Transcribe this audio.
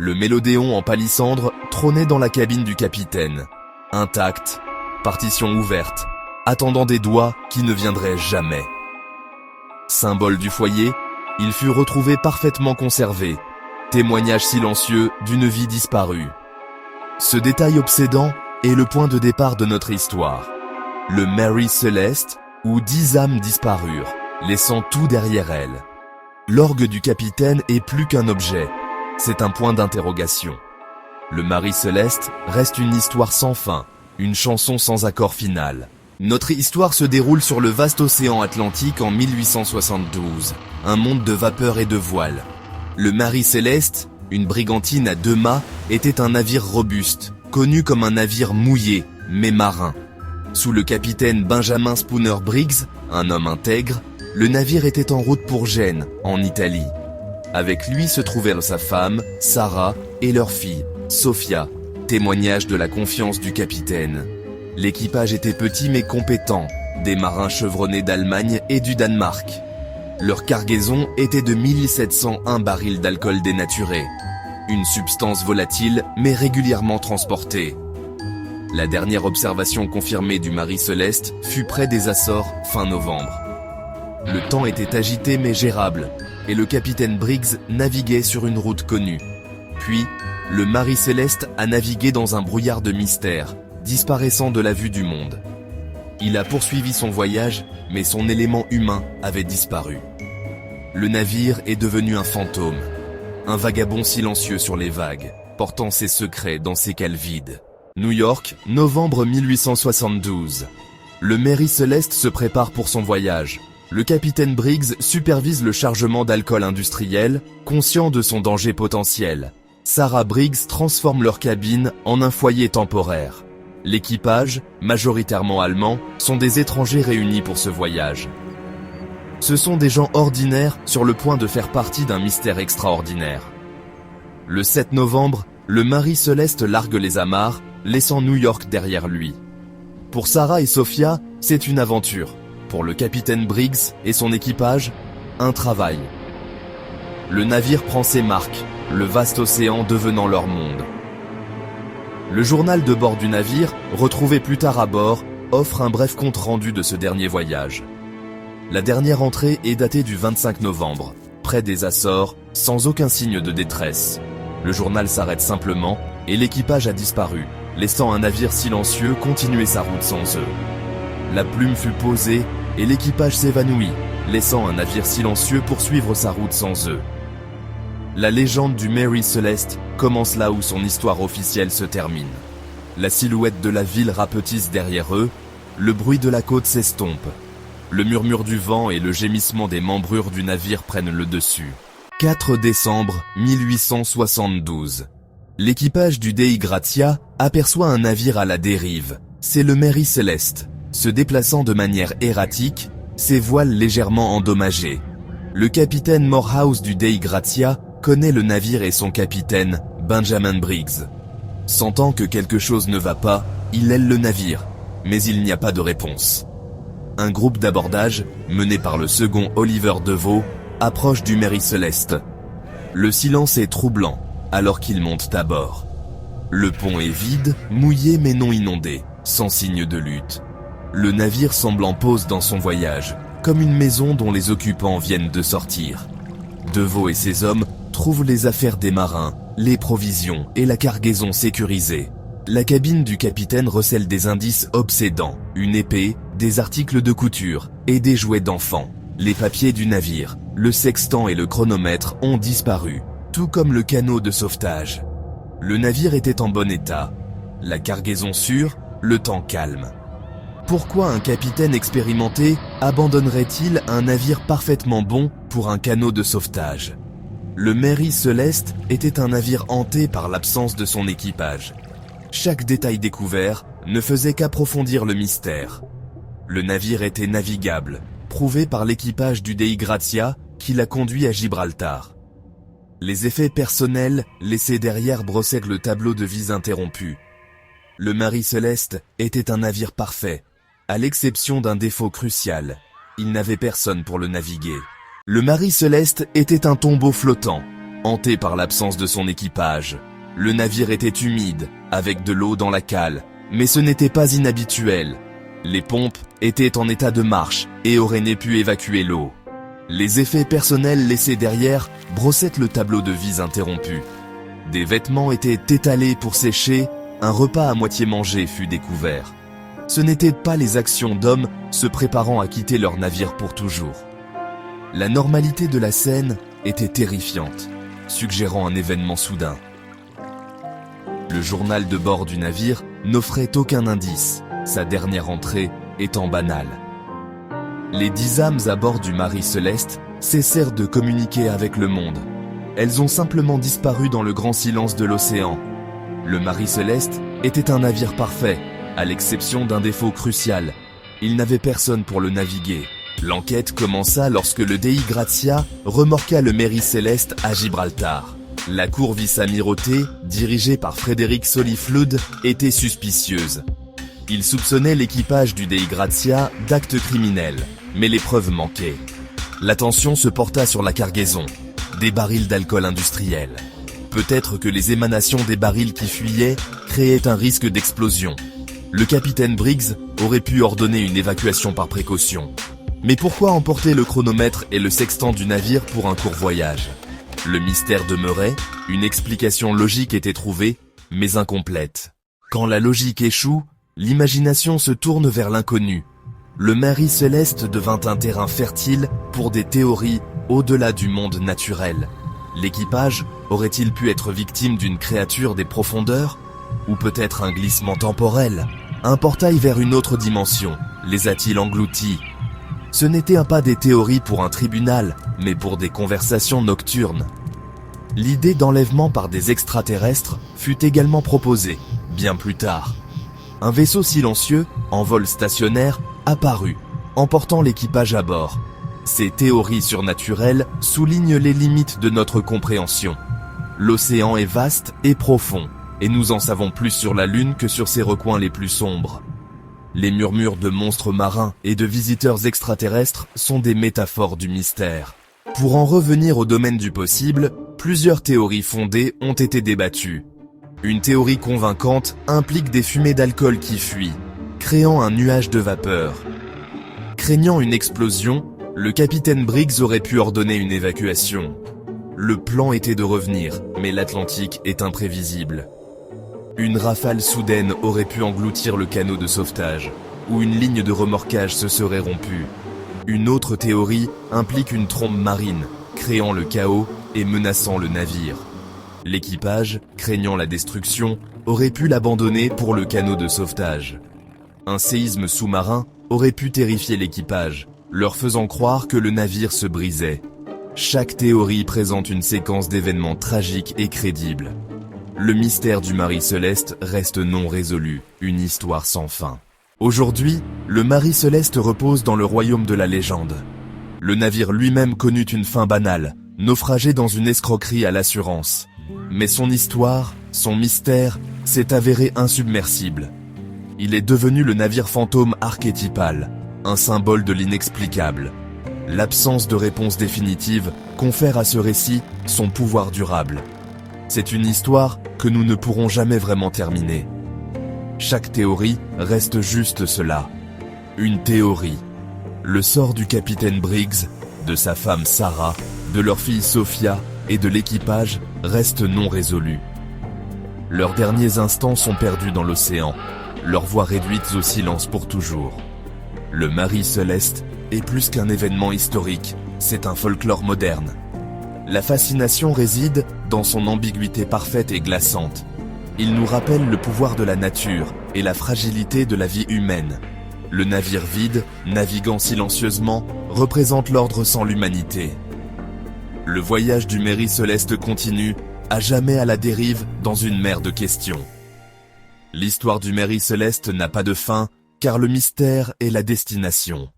Le mélodéon en palissandre trônait dans la cabine du capitaine, intact, partition ouverte, attendant des doigts qui ne viendraient jamais. Symbole du foyer, il fut retrouvé parfaitement conservé, témoignage silencieux d'une vie disparue. Ce détail obsédant est le point de départ de notre histoire. Le Mary Celeste, où 10 âmes disparurent, laissant tout derrière elles. L'orgue du capitaine est plus qu'un objet, c'est un point d'interrogation. Le Mary Celeste reste une histoire sans fin, une chanson sans accord final. Notre histoire se déroule sur le vaste océan Atlantique en 1872, un monde de vapeur et de voiles. Le Mary Celeste, une brigantine à 2 mâts, était un navire robuste, connu comme un navire mouillé, mais marin. Sous le capitaine Benjamin Spooner Briggs, un homme intègre, le navire était en route pour Gênes, en Italie. Avec lui se trouvèrent sa femme, Sarah, et leur fille, Sophia, témoignage de la confiance du capitaine. L'équipage était petit mais compétent, des marins chevronnés d'Allemagne et du Danemark. Leur cargaison était de 1701 barils d'alcool dénaturé, une substance volatile mais régulièrement transportée. La dernière observation confirmée du Mary Celeste fut près des Açores, fin novembre. Le temps était agité mais gérable, et le capitaine Briggs naviguait sur une route connue. Puis, le Mary Celeste a navigué dans un brouillard de mystère, disparaissant de la vue du monde. Il a poursuivi son voyage, mais son élément humain avait disparu. Le navire est devenu un fantôme, un vagabond silencieux sur les vagues, portant ses secrets dans ses cales vides. New York, novembre 1872. Le Mary Celeste se prépare pour son voyage. Le capitaine Briggs supervise le chargement d'alcool industriel, conscient de son danger potentiel. Sarah Briggs transforme leur cabine en un foyer temporaire. L'équipage, majoritairement allemand, sont des étrangers réunis pour ce voyage. Ce sont des gens ordinaires sur le point de faire partie d'un mystère extraordinaire. Le 7 novembre, le Mary Celeste largue les amarres, laissant New York derrière lui. Pour Sarah et Sophia, c'est une aventure. Pour le capitaine Briggs et son équipage, un travail. Le navire prend ses marques, le vaste océan devenant leur monde. Le journal de bord du navire, retrouvé plus tard à bord, offre un bref compte-rendu de ce dernier voyage. La dernière entrée est datée du 25 novembre, près des Açores, sans aucun signe de détresse. Le journal s'arrête simplement, et l'équipage a disparu, laissant un navire silencieux continuer sa route sans eux. La plume fut posée, et l'équipage s'évanouit, laissant un navire silencieux poursuivre sa route sans eux. La légende du Mary Celeste commence là où son histoire officielle se termine. La silhouette de la ville rapetisse derrière eux, le bruit de la côte s'estompe. Le murmure du vent et le gémissement des membrures du navire prennent le dessus. 4 décembre 1872. L'équipage du Dei Gratia aperçoit un navire à la dérive. C'est le Mary Celeste. Se déplaçant de manière erratique, ses voiles légèrement endommagées. Le capitaine Morehouse du Dei Gratia connaît le navire et son capitaine, Benjamin Briggs. Sentant que quelque chose ne va pas, il aile le navire, mais il n'y a pas de réponse. Un groupe d'abordage, mené par le second Oliver Deveau, approche du Mary Celeste. Le silence est troublant, alors qu'ils montent à bord. Le pont est vide, mouillé mais non inondé, sans signe de lutte. Le navire semble en pause dans son voyage, comme une maison dont les occupants viennent de sortir. Deveau et ses hommes trouvent les affaires des marins, les provisions et la cargaison sécurisée. La cabine du capitaine recèle des indices obsédants, une épée, des articles de couture et des jouets d'enfants. Les papiers du navire, le sextant et le chronomètre ont disparu, tout comme le canot de sauvetage. Le navire était en bon état. La cargaison sûre, le temps calme. Pourquoi un capitaine expérimenté abandonnerait-il un navire parfaitement bon pour un canot de sauvetage ? Le Mary Celeste était un navire hanté par l'absence de son équipage. Chaque détail découvert ne faisait qu'approfondir le mystère. Le navire était navigable, prouvé par l'équipage du Dei Gratia qui l'a conduit à Gibraltar. Les effets personnels laissés derrière brossaient le tableau de vie interrompu. Le Mary Celeste était un navire parfait, à l'exception d'un défaut crucial. Il n'avait personne pour le naviguer. Le Mary Celeste était un tombeau flottant, hanté par l'absence de son équipage. Le navire était humide, avec de l'eau dans la cale, mais ce n'était pas inhabituel. Les pompes étaient en état de marche et auraient pu évacuer l'eau. Les effets personnels laissés derrière brossaient le tableau de vie interrompu. Des vêtements étaient étalés pour sécher, un repas à moitié mangé fut découvert. Ce n'étaient pas les actions d'hommes se préparant à quitter leur navire pour toujours. La normalité de la scène était terrifiante, suggérant un événement soudain. Le journal de bord du navire n'offrait aucun indice, sa dernière entrée étant banale. Les 10 âmes à bord du Marie Céleste cessèrent de communiquer avec le monde. Elles ont simplement disparu dans le grand silence de l'océan. Le Marie Céleste était un navire parfait, à l'exception d'un défaut crucial. Il n'avait personne pour le naviguer. L'enquête commença lorsque le Dei Gratia remorqua le Marie Céleste à Gibraltar. La cour vice-amirauté, dirigée par Frédéric Soliflude, était suspicieuse. Il soupçonnait l'équipage du Dei Gratia d'actes criminels, mais les preuves manquaient. L'attention se porta sur la cargaison, des barils d'alcool industriel. Peut-être que les émanations des barils qui fuyaient créaient un risque d'explosion. Le capitaine Briggs aurait pu ordonner une évacuation par précaution. Mais pourquoi emporter le chronomètre et le sextant du navire pour un court voyage? Le mystère demeurait, une explication logique était trouvée, mais incomplète. Quand la logique échoue, l'imagination se tourne vers l'inconnu. Le Marie Céleste devint un terrain fertile pour des théories au-delà du monde naturel. L'équipage aurait-il pu être victime d'une créature des profondeurs? Ou peut-être un glissement temporel? Un portail vers une autre dimension les a-t-il engloutis? Ce n'était pas des théories pour un tribunal, mais pour des conversations nocturnes. L'idée d'enlèvement par des extraterrestres fut également proposée, bien plus tard. Un vaisseau silencieux, en vol stationnaire, apparut, emportant l'équipage à bord. Ces théories surnaturelles soulignent les limites de notre compréhension. L'océan est vaste et profond, et nous en savons plus sur la Lune que sur ses recoins les plus sombres. Les murmures de monstres marins et de visiteurs extraterrestres sont des métaphores du mystère. Pour en revenir au domaine du possible, plusieurs théories fondées ont été débattues. Une théorie convaincante implique des fumées d'alcool qui fuient, créant un nuage de vapeur. Craignant une explosion, le capitaine Briggs aurait pu ordonner une évacuation. Le plan était de revenir, mais l'Atlantique est imprévisible. Une rafale soudaine aurait pu engloutir le canot de sauvetage, ou une ligne de remorquage se serait rompue. Une autre théorie implique une trombe marine, créant le chaos et menaçant le navire. L'équipage, craignant la destruction, aurait pu l'abandonner pour le canot de sauvetage. Un séisme sous-marin aurait pu terrifier l'équipage, leur faisant croire que le navire se brisait. Chaque théorie présente une séquence d'événements tragiques et crédibles. Le mystère du Marie Céleste reste non résolu, une histoire sans fin. Aujourd'hui, le Marie Céleste repose dans le royaume de la légende. Le navire lui-même connut une fin banale, naufragé dans une escroquerie à l'assurance. Mais son histoire, son mystère, s'est avéré insubmersible. Il est devenu le navire fantôme archétypal, un symbole de l'inexplicable. L'absence de réponse définitive confère à ce récit son pouvoir durable. C'est une histoire que nous ne pourrons jamais vraiment terminer. Chaque théorie reste juste cela. Une théorie. Le sort du capitaine Briggs, de sa femme Sarah, de leur fille Sophia et de l'équipage reste non résolu. Leurs derniers instants sont perdus dans l'océan, leurs voix réduites au silence pour toujours. Le Marie Céleste est plus qu'un événement historique, c'est un folklore moderne. La fascination réside dans son ambiguïté parfaite et glaçante. Il nous rappelle le pouvoir de la nature et la fragilité de la vie humaine. Le navire vide, naviguant silencieusement, représente l'ordre sans l'humanité. Le voyage du Marie Céleste continue, à jamais à la dérive dans une mer de questions. L'histoire du Marie Céleste n'a pas de fin, car le mystère est la destination.